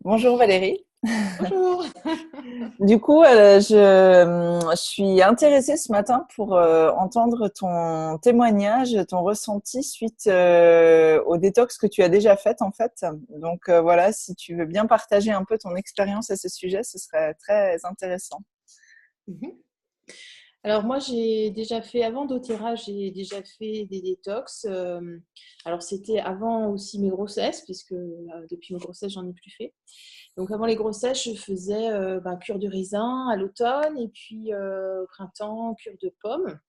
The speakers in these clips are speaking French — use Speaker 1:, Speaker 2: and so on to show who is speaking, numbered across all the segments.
Speaker 1: Bonjour Valérie.
Speaker 2: Bonjour.
Speaker 1: Du coup, je suis intéressée ce matin pour entendre ton témoignage, ton ressenti suite au détox que tu as déjà fait en fait. Donc voilà, si tu veux bien partager un peu ton expérience à ce sujet, ce serait très intéressant.
Speaker 2: Mhm. Alors moi, j'ai déjà fait, avant doTERRA, j'ai déjà fait des détox. Alors c'était avant aussi mes grossesses, puisque depuis mes grossesses, j'en ai plus fait. Donc avant les grossesses, je faisais cure de raisin à l'automne et puis au printemps, cure de pommes.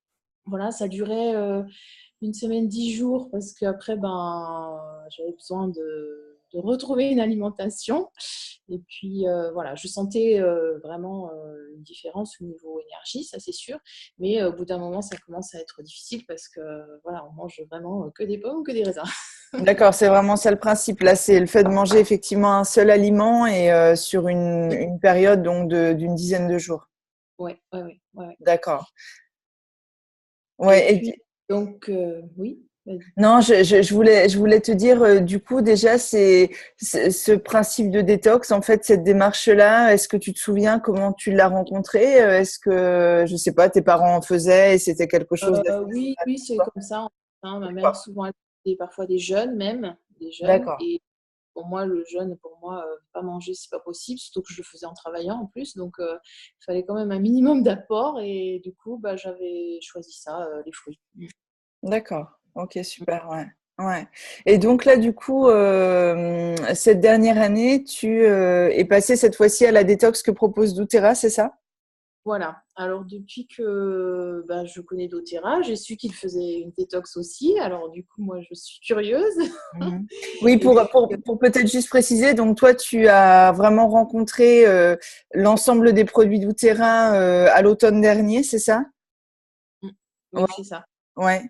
Speaker 2: Voilà, ça durait une semaine, 10 jours, parce qu'après, j'avais besoin de retrouver une alimentation. Et puis, voilà, je sentais vraiment une différence au niveau énergie, ça c'est sûr. Mais au bout d'un moment, ça commence à être difficile parce que, voilà, on mange vraiment que des pommes, que des raisins.
Speaker 1: D'accord, c'est vraiment ça le principe. Là, c'est le fait de manger effectivement un seul aliment et sur une période donc d'une dizaine de jours.
Speaker 2: Ouais, ouais, ouais, ouais, ouais.
Speaker 1: D'accord.
Speaker 2: Et
Speaker 1: Ouais.
Speaker 2: puis, donc, oui, vas-y.
Speaker 1: Non, je voulais te dire, du coup, déjà, c'est ce principe de détox, en fait, cette démarche-là, est-ce que tu te souviens comment tu l'as rencontrée? Est-ce que, je sais pas, tes parents en faisaient et c'était quelque chose d'assez
Speaker 2: Oui,
Speaker 1: naturel
Speaker 2: oui,
Speaker 1: pour
Speaker 2: c'est
Speaker 1: toi?
Speaker 2: comme ça. Hein, ma mère,
Speaker 1: D'accord.
Speaker 2: souvent, elle faisait parfois des jeûnes, même, des jeûnes.
Speaker 1: D'accord.
Speaker 2: Et pour moi, le jeûne, pour moi, pas manger, c'est pas possible, surtout que je le faisais en travaillant en plus. Donc, il fallait quand même un minimum d'apport. Et du coup, j'avais choisi ça, les fruits.
Speaker 1: D'accord. Ok, super, ouais. Ouais. Et donc là, du coup, cette dernière année, tu es passé cette fois-ci à la détox que propose doTERRA, c'est ça?
Speaker 2: Voilà. Alors, depuis que je connais doTERRA, j'ai su qu'il faisait une détox aussi. Alors, du coup, moi, je suis curieuse.
Speaker 1: Mhm. Oui,
Speaker 2: Et puis,
Speaker 1: pour peut-être juste préciser, donc toi, tu as vraiment rencontré l'ensemble des produits doTERRA à l'automne dernier, c'est ça?
Speaker 2: mm,
Speaker 1: Ouais,
Speaker 2: oui, c'est ça.
Speaker 1: ouais.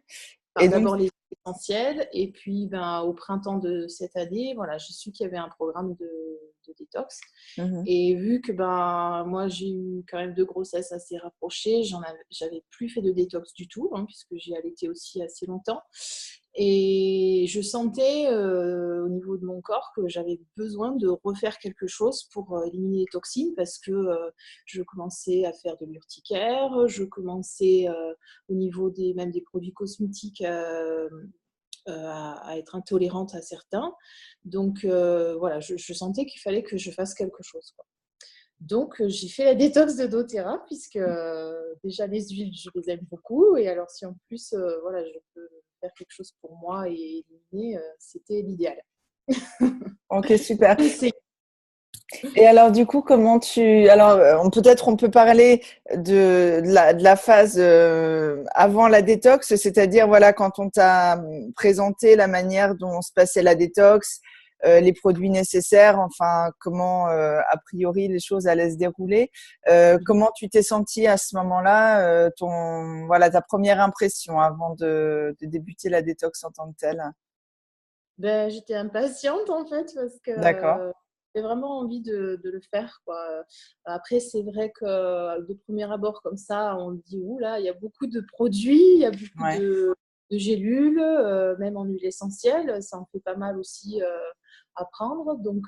Speaker 1: Et
Speaker 2: Alors,
Speaker 1: donc,
Speaker 2: d'abord les essentiels, et puis au printemps de cette année, voilà, j'ai su qu'il y avait un programme de détox.
Speaker 1: mhm.
Speaker 2: Et vu que moi j'ai eu quand même deux grossesses assez rapprochées, j'avais plus fait de détox du tout, hein, puisque j'ai allaité aussi assez longtemps. Et je sentais au niveau de mon corps que j'avais besoin de refaire quelque chose pour éliminer les toxines, parce que je commençais à faire de l'urticaire, je commençais au niveau même des produits cosmétiques à être intolérante à certains. Donc voilà, je sentais qu'il fallait que je fasse quelque chose, quoi. Donc j'ai fait la détox de doTERRA, puisque déjà les huiles, je les aime beaucoup. Et alors si en plus, voilà, je peux faire quelque chose pour moi et éliminer, c'était l'idéal.
Speaker 1: Ok, super.
Speaker 2: C'est
Speaker 1: Et alors, du coup, alors, peut-être on peut parler de la phase avant la détox, c'est-à-dire, voilà, quand on t'a présenté la manière dont se passait la détox, les produits nécessaires, enfin, comment, a priori, les choses allaient se dérouler. Comment tu t'es sentie à ce moment-là, voilà, ta première impression avant de débuter la détox en tant que telle?
Speaker 2: J'étais impatiente en fait, parce que
Speaker 1: D'accord.
Speaker 2: j'avais vraiment envie de le faire, quoi. Après, c'est vrai que de premier abord comme ça, on se dit ouh là, il y a beaucoup de produits, il y a beaucoup
Speaker 1: Ouais.
Speaker 2: de gélules, même en huile essentielle, ça en fait pas mal aussi à prendre. Donc,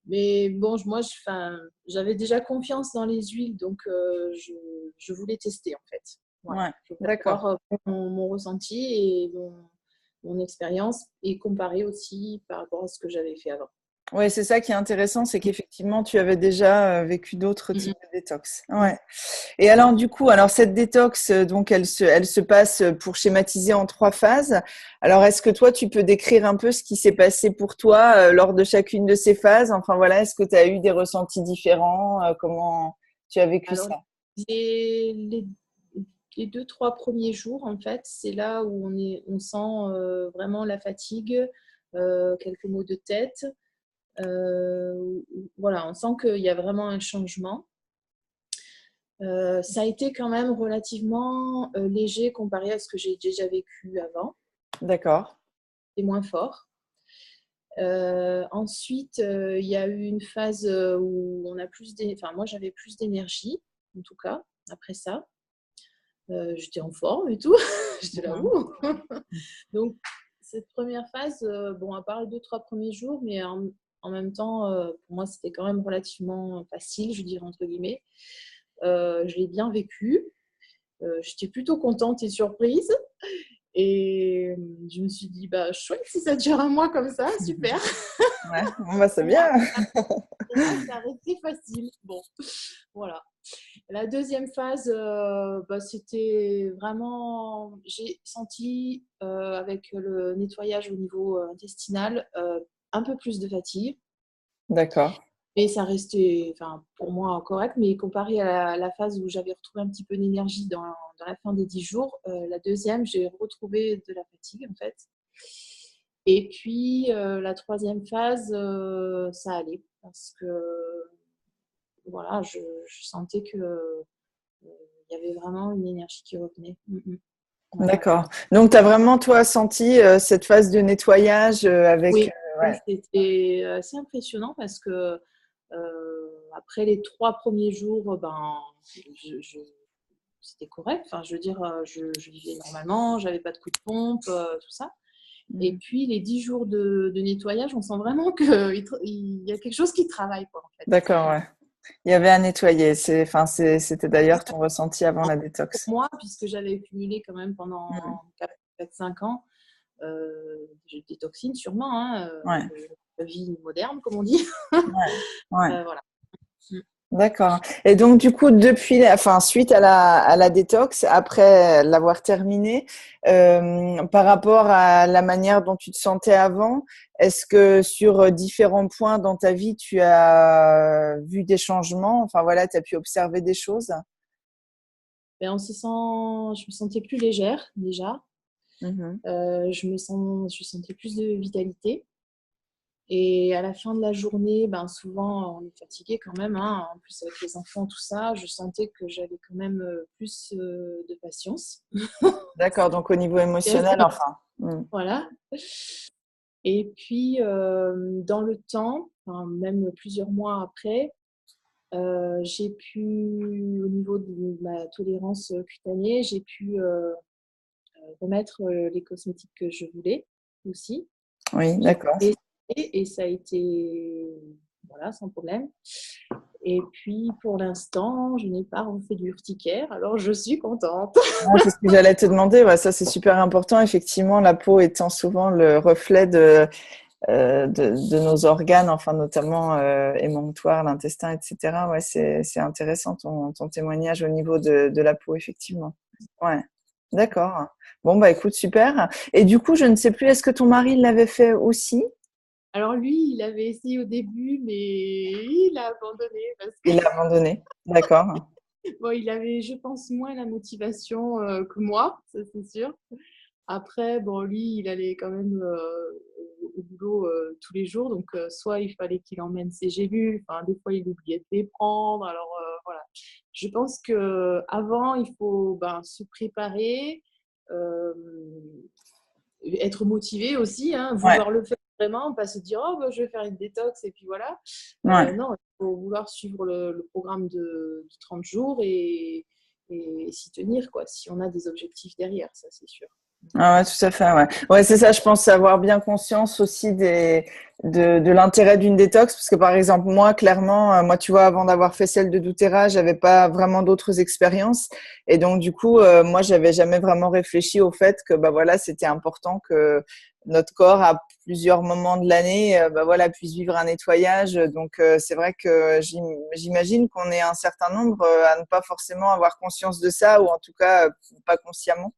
Speaker 2: mais bon, enfin, j'avais déjà confiance dans les huiles, donc je voulais tester en fait. Voilà,
Speaker 1: Ouais.
Speaker 2: pour
Speaker 1: D'accord.
Speaker 2: voir mon ressenti et mon expérience, et comparer aussi par rapport à ce que j'avais fait avant.
Speaker 1: Oui, c'est ça qui est intéressant, c'est qu'effectivement, tu avais déjà vécu d'autres
Speaker 2: Mm,
Speaker 1: types de détox.
Speaker 2: mm,
Speaker 1: Ouais.
Speaker 2: mm.
Speaker 1: Et alors, du coup, alors cette détox, donc, elle se passe pour schématiser en trois phases. Alors, est-ce que toi, tu peux décrire un peu ce qui s'est passé pour toi lors de chacune de ces phases? Enfin, voilà, est-ce que tu as eu des ressentis différents? Comment tu as vécu
Speaker 2: Alors,
Speaker 1: ça?
Speaker 2: les, les, les 2, 3 premiers jours, en fait, c'est là où on sent vraiment la fatigue, quelques maux de tête. Voilà, on sent qu'il y a vraiment un changement. Ça a été quand même relativement léger comparé à ce que j'ai déjà vécu avant.
Speaker 1: D'accord.
Speaker 2: C'est moins fort. Ensuite, il y a eu une phase où on a enfin, moi j'avais plus d'énergie, en tout cas, après ça. J'étais en forme et tout. J'étais là,
Speaker 1: Mhm.
Speaker 2: ouh. Donc, cette première phase, à part les 2, 3 premiers jours, mais en même temps, pour moi, c'était quand même relativement facile, je dirais entre guillemets. Je l'ai bien vécu. J'étais plutôt contente et surprise. Et je me suis dit, bah, chouette, si ça dure un mois comme ça, super.
Speaker 1: Ouais, bon, bah, c'est
Speaker 2: Pour
Speaker 1: bien.
Speaker 2: moi, ça restait facile. Bon, voilà. La deuxième phase, bah, c'était vraiment, j'ai senti avec le nettoyage au niveau intestinal un peu plus de fatigue.
Speaker 1: D'accord.
Speaker 2: Mais ça restait, enfin, pour moi, correct. Mais comparé à la phase où j'avais retrouvé un petit peu d'énergie dans la fin des 10 jours, la deuxième, j'ai retrouvé de la fatigue, en fait. Et puis, la troisième phase, ça allait. Parce que, voilà, je sentais que il y avait vraiment une énergie qui revenait. Voilà.
Speaker 1: D'accord. Donc, tu as vraiment, toi, senti cette phase de nettoyage avec…
Speaker 2: Oui,
Speaker 1: ouais.
Speaker 2: c'était assez impressionnant parce que après les 3 premiers jours, ben, c'était correct. Enfin, je veux dire, je vivais normalement, j'avais pas de coup de pompe, tout ça. Et
Speaker 1: Mhm.
Speaker 2: puis les 10 jours de nettoyage, on sent vraiment qu'il y a quelque chose qui travaille, quoi, en fait.
Speaker 1: D'accord, ouais. Il y avait à nettoyer. C'était d'ailleurs ton ressenti avant la
Speaker 2: Pour
Speaker 1: détox.
Speaker 2: moi, puisque j'avais cumulé quand même
Speaker 1: Mhm.
Speaker 2: pendant 4-5 ans des toxines, sûrement, hein,
Speaker 1: Ouais,
Speaker 2: la vie moderne, comme on dit.
Speaker 1: ouais, ouais.
Speaker 2: Voilà.
Speaker 1: D'accord. Et donc, du coup, suite à la détox, après l'avoir terminée, par rapport à la manière dont tu te sentais avant, est-ce que sur différents points dans ta vie, tu as vu des changements? Enfin, voilà, tu as pu observer des choses?
Speaker 2: Ben, je me sentais plus légère déjà.
Speaker 1: Mhm.
Speaker 2: Je sentais plus de vitalité. Et à la fin de la journée, ben souvent on est fatigué quand même, hein. En plus avec les enfants, tout ça, je sentais que j'avais quand même plus de patience.
Speaker 1: D'accord. Donc, au niveau émotionnel, enfin.
Speaker 2: Voilà. Et puis dans le temps, enfin, même plusieurs mois après, j'ai pu, au niveau de ma tolérance cutanée, j'ai pu remettre les cosmétiques que je voulais aussi.
Speaker 1: Oui,
Speaker 2: J'ai
Speaker 1: d'accord.
Speaker 2: essayé et ça a été voilà, sans problème. Et puis pour l'instant, je n'ai pas refait du urticaire, alors je suis contente.
Speaker 1: Ouais, c'est ce que j'allais te demander. Ouais, ça, c'est super important. Effectivement, la peau étant souvent le reflet de nos organes, enfin notamment émonctoire, l'intestin, etc. Ouais, c'est intéressant ton témoignage au niveau de la peau, effectivement. Ouais, d'accord. Bon, bah écoute, super. Et du coup, je ne sais plus, est-ce que ton mari l'avait fait aussi?
Speaker 2: Alors lui, il avait essayé au début, mais il a abandonné parce que
Speaker 1: Il a abandonné. D'accord.
Speaker 2: bon, il avait, je pense, moins la motivation que moi, ça c'est sûr. Après, bon, lui, il allait quand même au boulot tous les jours, donc soit il fallait qu'il emmène ses gélules, enfin des fois il oubliait de les prendre. Alors voilà, je pense que avant il faut ben, se préparer, euh, être motivé aussi, hein,
Speaker 1: Ouais,
Speaker 2: vouloir le faire vraiment, pas se dire oh ben, je vais faire une détox et puis voilà.
Speaker 1: ouais.
Speaker 2: Non, il faut vouloir suivre le programme de 30 jours et s'y tenir quoi. Si on a des objectifs derrière, ça c'est sûr.
Speaker 1: Ah ouais, tout à fait, ouais. Ouais, c'est ça, je pense avoir bien conscience aussi de l'intérêt d'une détox, parce que par exemple, moi, clairement, moi, tu vois, avant d'avoir fait celle de doTERRA, j'avais pas vraiment d'autres expériences. Et donc, du coup, moi, j'avais jamais vraiment réfléchi au fait que, bah voilà, c'était important que notre corps, à plusieurs moments de l'année, bah voilà, puisse vivre un nettoyage. Donc, c'est vrai que j'imagine qu'on est un certain nombre à ne pas forcément avoir conscience de ça, ou en tout cas, pas consciemment.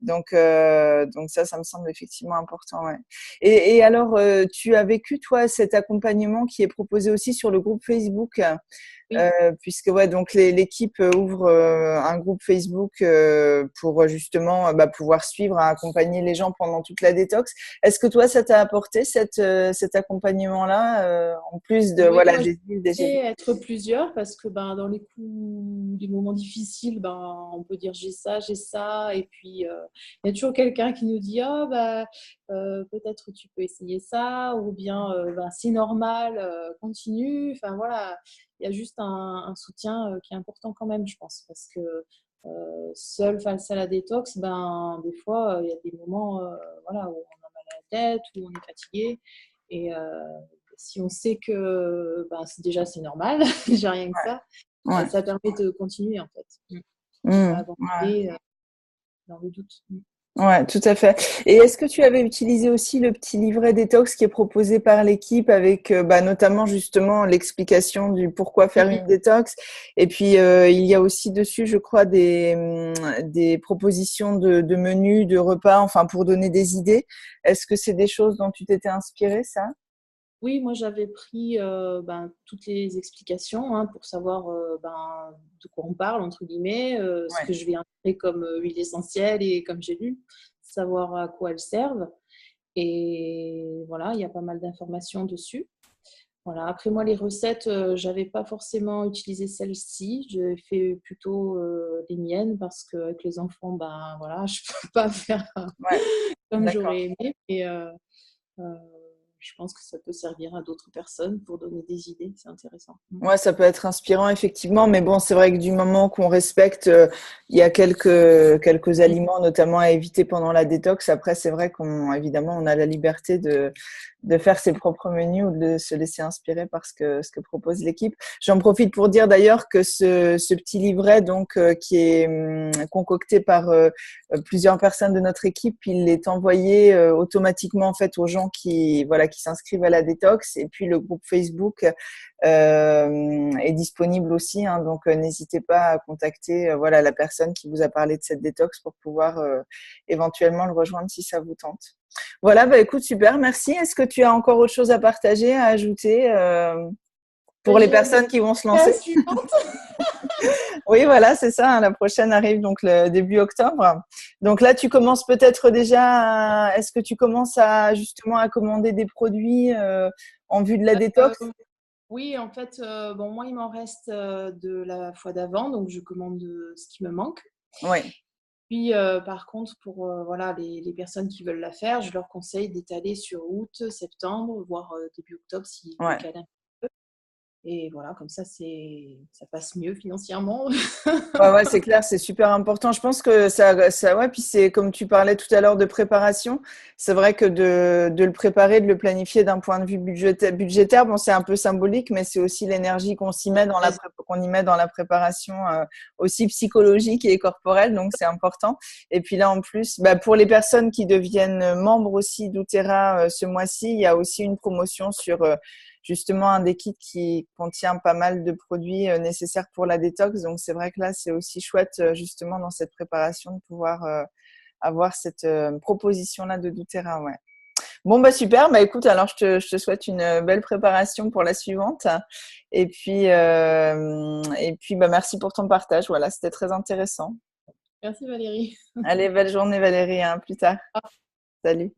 Speaker 1: Donc ça me semble effectivement important. Ouais. Et alors, tu as vécu, toi, cet accompagnement qui est proposé aussi sur le groupe Facebook,
Speaker 2: Oui.
Speaker 1: puisque ouais, donc l'équipe ouvre un groupe Facebook pour justement bah, pouvoir suivre, accompagner les gens pendant toute la détox. Est-ce que toi, ça t'a apporté cet accompagnement-là, en plus de
Speaker 2: Oui,
Speaker 1: voilà
Speaker 2: moi,
Speaker 1: des huiles, des
Speaker 2: j'aimerais
Speaker 1: gélules?
Speaker 2: être plusieurs parce que ben, dans les coups, des moments difficiles, ben, on peut dire j'ai ça. Et puis, il y a toujours quelqu'un qui nous dit ah, bah, peut-être tu peux essayer ça ou bien ben, c'est normal, continue. Enfin voilà, il y a juste un soutien qui est important quand même, je pense. Parce que seul face à la détox, ben, des fois, il y a des moments voilà, où on a mal à la tête, où on est fatigué. Et Si on sait que déjà c'est normal, j'ai rien que ça,
Speaker 1: Ouais.
Speaker 2: ça permet de continuer en fait. Pas
Speaker 1: Ouais.
Speaker 2: avancer dans le doute.
Speaker 1: Ouais, tout à fait. Et est-ce que tu avais utilisé aussi le petit livret détox qui est proposé par l'équipe avec notamment justement l'explication du pourquoi faire une détox et puis il y a aussi dessus, je crois, des propositions de menus, de repas, enfin pour donner des idées. Est-ce que c'est des choses dont tu t'étais inspirée, ça?
Speaker 2: Oui, moi j'avais pris toutes les explications pour savoir de quoi on parle, entre guillemets, ce
Speaker 1: Ouais.
Speaker 2: que je vais intégrer comme huile essentielle et comme gélule, savoir à quoi elles servent. Et voilà, il y a pas mal d'informations dessus. Voilà. Après moi, les recettes, j'avais pas forcément utilisé celles-ci. J'ai fait plutôt les miennes parce qu'avec les enfants, voilà, je peux pas faire
Speaker 1: Ouais,
Speaker 2: comme
Speaker 1: d'accord.
Speaker 2: j'aurais aimé. Et euh, je pense que ça peut servir à d'autres personnes pour donner des idées. C'est intéressant.
Speaker 1: Ouais, ça peut être inspirant effectivement, mais bon, c'est vrai que du moment qu'on respecte, il y a quelques aliments notamment à éviter pendant la détox. Après, c'est vrai qu'on évidemment on a la liberté de faire ses propres menus ou de se laisser inspirer par ce que propose l'équipe. J'en profite pour dire d'ailleurs que ce petit livret donc qui est concocté par plusieurs personnes de notre équipe, il est envoyé automatiquement en fait aux gens qui s'inscrivent à la détox et puis le groupe Facebook est disponible aussi, hein, donc n'hésitez pas à contacter la personne qui vous a parlé de cette détox pour pouvoir éventuellement le rejoindre si ça vous tente. Voilà, écoute, super, merci. Est-ce que tu as encore autre chose à partager, à ajouter pour les
Speaker 2: J'ai hâte de
Speaker 1: personnes qui vont se
Speaker 2: la
Speaker 1: lancer?
Speaker 2: suivante.
Speaker 1: Oui, voilà, c'est ça, hein, la prochaine arrive donc le début octobre. Donc là, tu commences peut-être déjà, est-ce que tu commences à justement à commander des produits en vue de la détox?
Speaker 2: Oui, en fait, moi, il m'en reste de la fois d'avant, donc je commande ce qui me manque.
Speaker 1: Oui,
Speaker 2: Puis, par contre, pour voilà, les personnes qui veulent la faire, je leur conseille d'étaler sur août, septembre, voire début octobre s'ils
Speaker 1: ouais.
Speaker 2: décalent un peu. Et voilà, comme ça, ça passe mieux financièrement.
Speaker 1: Ouais, c'est clair, c'est super important. Je pense que ouais, puis c'est comme tu parlais tout à l'heure de préparation. C'est vrai que de le préparer, de le planifier d'un point de vue budgétaire, bon, c'est un peu symbolique, mais c'est aussi l'énergie qu'on s'y met qu'on y met dans la préparation, aussi psychologique et corporelle. Donc, c'est important. Et puis là, en plus, pour les personnes qui deviennent membres aussi d'Outera, ce mois-ci, il y a aussi une promotion sur, justement un des kits qui contient pas mal de produits nécessaires pour la détox. Donc, c'est vrai que là, c'est aussi chouette, justement, dans cette préparation de pouvoir avoir cette proposition-là de doTERRA. Ouais. Bon, super. Écoute, alors, je te souhaite une belle préparation pour la suivante. Et puis merci pour ton partage. Voilà, c'était très intéressant.
Speaker 2: Merci Valérie.
Speaker 1: Allez, belle journée, Valérie. Hein, plus tard. Salut.